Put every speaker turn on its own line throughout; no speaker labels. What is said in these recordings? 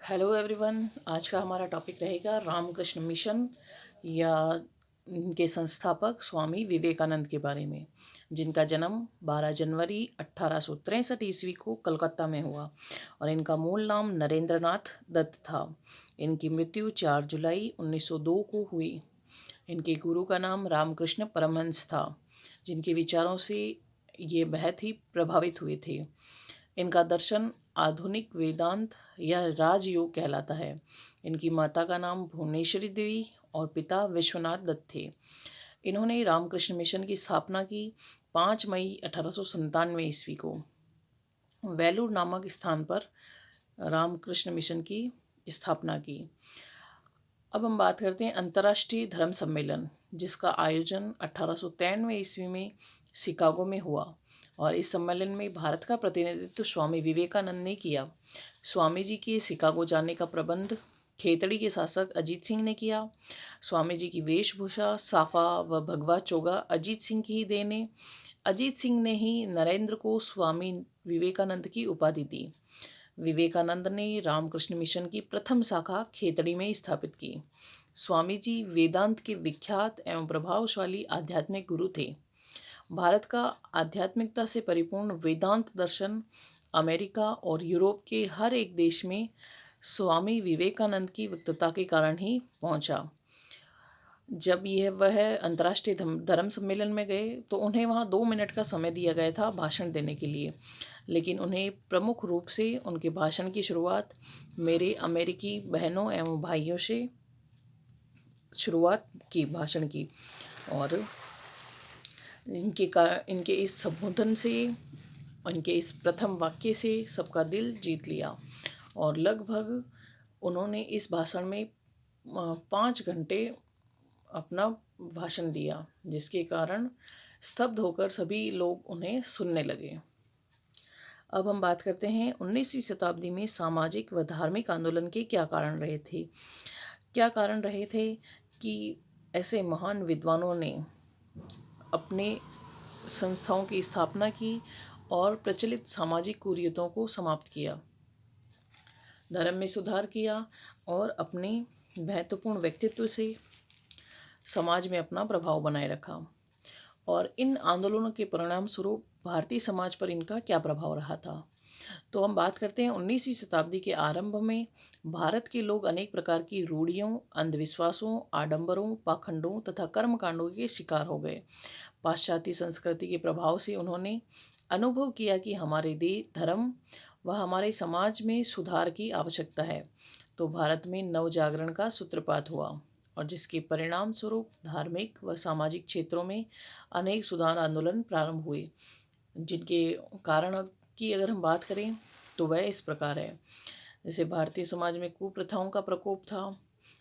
Hello everyone. आज का हमारा टॉपिक रहेगा रामकृष्ण मिशन या इनके संस्थापक स्वामी विवेकानंद के बारे में, जिनका जन्म 12 जनवरी 1863 ईस्वी को कलकत्ता में हुआ और इनका मूल नाम नरेंद्रनाथ दत्त था। इनकी मृत्यु 4 जुलाई 1902 को हुई। इनके गुरु का नाम रामकृष्ण परमहंस था, जिनके विचारों से ये बहुत ही प्रभावित हुए थे। इनका दर्शन आधुनिक वेदांत या राजयोग कहलाता है। इनकी माता का नाम भुवनेश्वरी देवी और पिता विश्वनाथ दत्त थे। इन्होंने रामकृष्ण मिशन की स्थापना की 5 मई 1897 ईस्वी को वेलूर नामक स्थान पर रामकृष्ण मिशन की स्थापना की। अब हम बात करते हैं अंतर्राष्ट्रीय धर्म सम्मेलन, जिसका आयोजन 1893 ईस्वी में शिकागो में हुआ और इस सम्मेलन में भारत का प्रतिनिधित्व स्वामी विवेकानंद ने किया। स्वामी जी के शिकागो जाने का प्रबंध खेतड़ी के शासक अजीत सिंह ने किया। स्वामी जी की वेशभूषा साफा व भगवा चोगा अजीत सिंह की ही देन है। अजीत सिंह ने ही नरेंद्र को स्वामी विवेकानंद की उपाधि दी। विवेकानंद ने रामकृष्ण मिशन की प्रथम शाखा खेतड़ी में स्थापित की। स्वामी जी वेदांत के विख्यात एवं प्रभावशाली आध्यात्मिक गुरु थे। भारत का आध्यात्मिकता से परिपूर्ण वेदांत दर्शन अमेरिका और यूरोप के हर एक देश में स्वामी विवेकानंद की वक्तृता के कारण ही पहुंचा। जब वह अंतर्राष्ट्रीय धर्म सम्मेलन में गए तो उन्हें वहाँ 2 मिनट का समय दिया गया था भाषण देने के लिए, लेकिन उन्हें प्रमुख रूप से उनके भाषण की शुरुआत मेरे अमेरिकी बहनों एवं भाइयों से शुरुआत की भाषण की और इनके इस संबोधन से, इनके इस प्रथम वाक्य से सबका दिल जीत लिया और लगभग उन्होंने इस भाषण में 5 घंटे अपना भाषण दिया, जिसके कारण स्तब्ध होकर सभी लोग उन्हें सुनने लगे। अब हम बात करते हैं 19वीं शताब्दी में सामाजिक व धार्मिक आंदोलन के क्या कारण रहे थे। कि ऐसे महान विद्वानों ने अपने संस्थाओं की स्थापना की और प्रचलित सामाजिक कुरीतियों को समाप्त किया, धर्म में सुधार किया और अपने महत्वपूर्ण व्यक्तित्व से समाज में अपना प्रभाव बनाए रखा। और इन आंदोलनों के परिणाम स्वरूप भारतीय समाज पर इनका क्या प्रभाव रहा था। तो हम बात करते हैं 19वीं शताब्दी के आरंभ में भारत के लोग अनेक प्रकार की रूढ़ियों, अंधविश्वासों, आडंबरों, पाखंडों तथा कर्मकांडों के शिकार हो गए। पाश्चात्य संस्कृति के प्रभाव से उन्होंने अनुभव किया कि हमारे धर्म व हमारे समाज में सुधार की आवश्यकता है। तो भारत में नव जागरण का सूत्रपात हुआ और जिसके परिणाम स्वरूप धार्मिक व सामाजिक क्षेत्रों में अनेक सुधार आंदोलन प्रारंभ हुए, जिनके कारण की अगर हम बात करें तो वह इस प्रकार है। जैसे भारतीय समाज में कुप्रथाओं का प्रकोप था,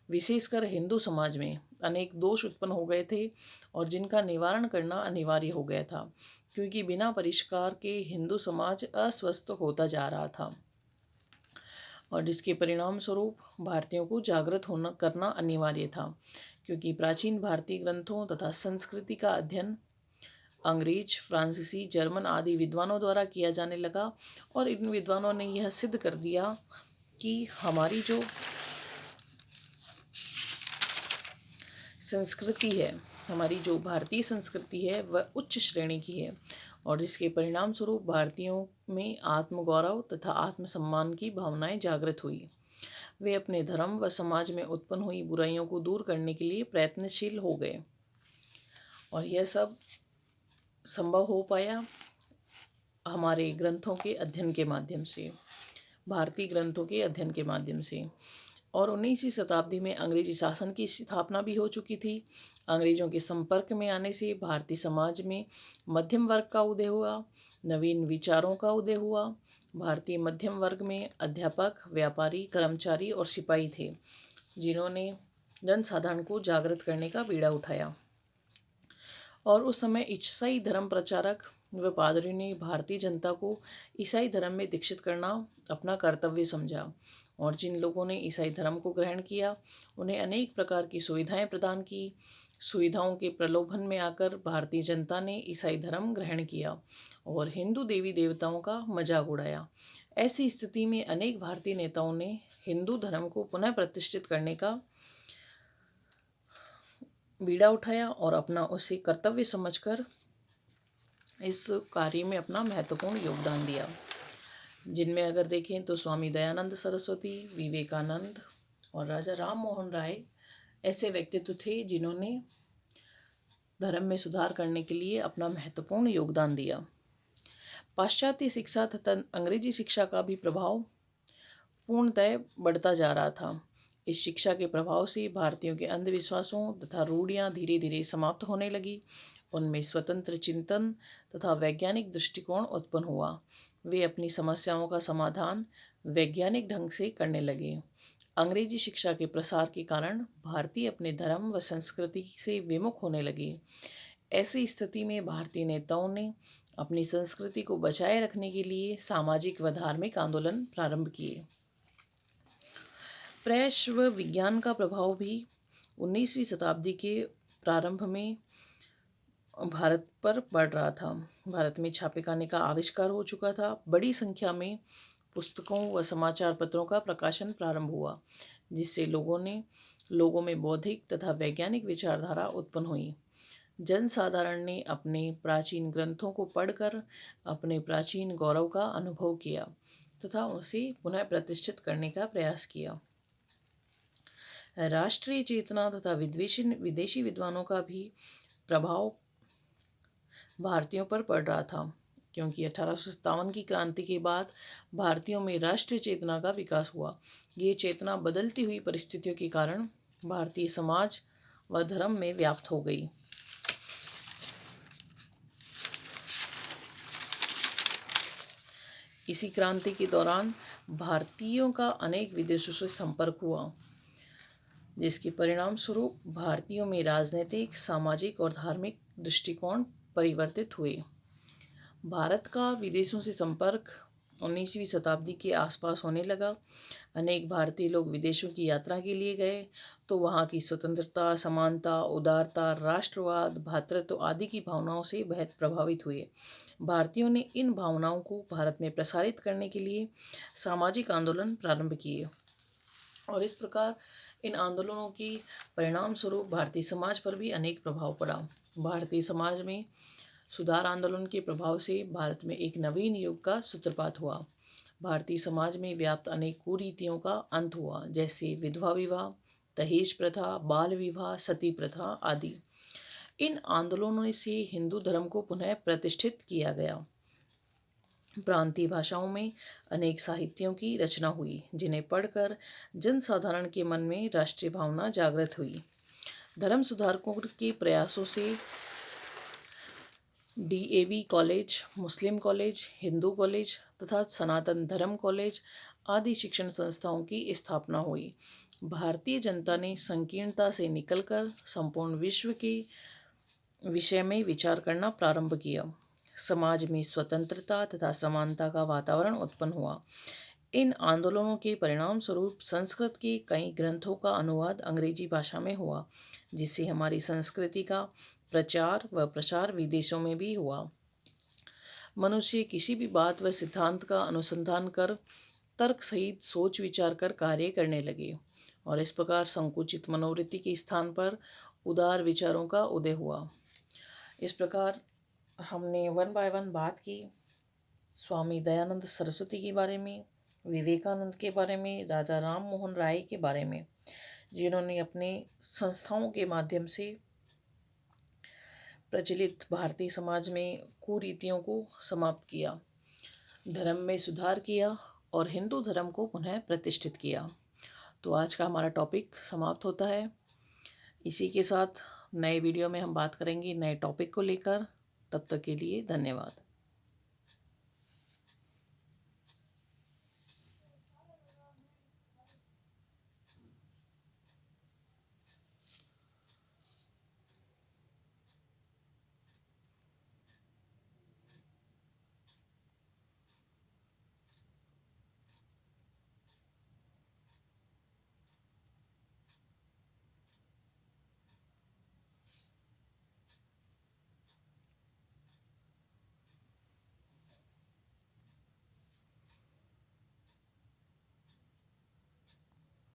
विशेषकर हिंदू समाज में अनेक दोष उत्पन्न हो गए थे और जिनका निवारण करना अनिवार्य हो गया था, क्योंकि बिना परिष्कार के हिंदू समाज अस्वस्थ होता जा रहा था और जिसके परिणाम स्वरूप भारतीयों को जागृत होना करना अनिवार्य था, क्योंकि प्राचीन भारतीय ग्रंथों तथा संस्कृति का अध्ययन अंग्रेज, फ्रांसीसी, जर्मन आदि विद्वानों द्वारा किया जाने लगा और इन विद्वानों ने यह सिद्ध कर दिया कि हमारी जो संस्कृति है, हमारी जो भारतीय संस्कृति है वह उच्च श्रेणी की है और जिसके परिणाम स्वरूप भारतीयों में आत्मगौरव तथा आत्मसम्मान की भावनाएं जागृत हुई। वे अपने धर्म व समाज में उत्पन्न हुई बुराइयों को दूर करने के लिए प्रयत्नशील हो गए और यह सब संभव हो पाया हमारे ग्रंथों के अध्ययन के माध्यम से, भारतीय ग्रंथों के अध्ययन के माध्यम से। और 19वीं शताब्दी में अंग्रेजी शासन की स्थापना भी हो चुकी थी। अंग्रेजों के संपर्क में आने से भारतीय समाज में मध्यम वर्ग का उदय हुआ, नवीन विचारों का उदय हुआ। भारतीय मध्यम वर्ग में अध्यापक, व्यापारी, कर्मचारी और सिपाही थे, जिन्होंने जनसाधारण को जागृत करने का बीड़ा उठाया। और उस समय ईसाई धर्म प्रचारक व पादरियों ने भारतीय जनता को ईसाई धर्म में दीक्षित करना अपना कर्तव्य समझा और जिन लोगों ने ईसाई धर्म को ग्रहण किया उन्हें अनेक प्रकार की सुविधाएं प्रदान की। सुविधाओं के प्रलोभन में आकर भारतीय जनता ने ईसाई धर्म ग्रहण किया और हिंदू देवी देवताओं का मजाक उड़ाया। ऐसी स्थिति में अनेक भारतीय नेताओं ने हिंदू धर्म को पुनः प्रतिष्ठित करने का बीड़ा उठाया और अपना उसे कर्तव्य समझकर इस कार्य में अपना महत्वपूर्ण योगदान दिया, जिनमें अगर देखें तो स्वामी दयानंद सरस्वती, विवेकानंद और राजा राम मोहन राय ऐसे व्यक्तित्व थे जिन्होंने धर्म में सुधार करने के लिए अपना महत्वपूर्ण योगदान दिया। पाश्चात्य शिक्षा तथा अंग्रेजी शिक्षा का भी प्रभाव पूर्णतः बढ़ता जा रहा था। इस शिक्षा के प्रभाव से भारतीयों के अंधविश्वासों तथा रूढ़ियाँ धीरे धीरे समाप्त होने लगी। उनमें स्वतंत्र चिंतन तथा वैज्ञानिक दृष्टिकोण उत्पन्न हुआ। वे अपनी समस्याओं का समाधान वैज्ञानिक ढंग से करने लगे। अंग्रेजी शिक्षा के प्रसार के कारण भारतीय अपने धर्म व संस्कृति से विमुख होने लगे। ऐसी स्थिति में भारतीय नेताओं ने अपनी संस्कृति को बचाए रखने के लिए सामाजिक व धार्मिक आंदोलन प्रारंभ किए। प्रेस व विज्ञान का प्रभाव भी 19वीं शताब्दी के प्रारंभ में भारत पर पड़ रहा था। भारत में छापेखाने का आविष्कार हो चुका था। बड़ी संख्या में पुस्तकों व समाचार पत्रों का प्रकाशन प्रारंभ हुआ, जिससे लोगों में बौद्धिक तथा वैज्ञानिक विचारधारा उत्पन्न हुई। जनसाधारण ने अपने प्राचीन ग्रंथों को पढ़कर अपने प्राचीन गौरव का अनुभव किया तथा उसे पुनः प्रतिष्ठित करने का प्रयास किया। राष्ट्रीय चेतना तथा विदेशी विद्वानों का भी प्रभाव भारतीयों पर पड़ रहा था, क्योंकि 1857 की क्रांति के बाद भारतीयों में राष्ट्रीय चेतना का विकास हुआ। ये चेतना बदलती हुई परिस्थितियों के कारण भारतीय समाज व धर्म में व्याप्त हो गई। इसी क्रांति के दौरान भारतीयों का अनेक विदेशों से संपर्क हुआ, जिसके परिणाम स्वरूप भारतीयों में राजनीतिक, सामाजिक और धार्मिक दृष्टिकोण परिवर्तित हुए। भारत का विदेशों से संपर्क 19वीं शताब्दी के आसपास होने लगा। अनेक भारतीय लोग विदेशों की यात्रा के लिए गए तो वहाँ की स्वतंत्रता, समानता, उदारता, राष्ट्रवाद, भ्रातृत्व आदि की भावनाओं से बेहद प्रभावित हुए। भारतीयों ने इन भावनाओं को भारत में प्रसारित करने के लिए सामाजिक आंदोलन प्रारंभ किए और इस प्रकार इन आंदोलनों के परिणाम स्वरूप भारतीय समाज पर भी अनेक प्रभाव पड़ा। भारतीय समाज में सुधार आंदोलन के प्रभाव से भारत में एक नवीन युग का सूत्रपात हुआ। भारतीय समाज में व्याप्त अनेक कुरीतियों का अंत हुआ, जैसे विधवा विवाह, दहेज प्रथा, बाल विवाह, सती प्रथा आदि। इन आंदोलनों से हिंदू धर्म को पुनः प्रतिष्ठित किया गया। प्रांतीय भाषाओं में अनेक साहित्यों की रचना हुई, जिन्हें पढ़कर जनसाधारण के मन में राष्ट्रीय भावना जागृत हुई। धर्म सुधारकों के प्रयासों से DAV कॉलेज, मुस्लिम कॉलेज, हिंदू कॉलेज तथा सनातन धर्म कॉलेज आदि शिक्षण संस्थाओं की स्थापना हुई। भारतीय जनता ने संकीर्णता से निकलकर संपूर्ण विश्व के विषय में विचार करना प्रारंभ किया। समाज में स्वतंत्रता तथा समानता का वातावरण उत्पन्न हुआ। इन आंदोलनों के परिणाम स्वरूप संस्कृत के कई ग्रंथों का अनुवाद अंग्रेजी भाषा में हुआ, जिससे हमारी संस्कृति का प्रचार व प्रसार विदेशों में भी हुआ। मनुष्य किसी भी बात व सिद्धांत का अनुसंधान कर तर्क सहित सोच विचार कर कार्य करने लगे और इस प्रकार संकुचित मनोवृत्ति के स्थान पर उदार विचारों का उदय हुआ। इस प्रकार हमने वन बाय वन बात की स्वामी दयानंद सरस्वती के बारे में, विवेकानंद के बारे में, राजा राम मोहन राय के बारे में, जिन्होंने अपने संस्थाओं के माध्यम से प्रचलित भारतीय समाज में कुरीतियों को समाप्त किया, धर्म में सुधार किया और हिंदू धर्म को पुनः प्रतिष्ठित किया। तो आज का हमारा टॉपिक समाप्त होता है। इसी के साथ नए वीडियो में हम बात करेंगे नए टॉपिक को लेकर। तब तक के लिए धन्यवाद।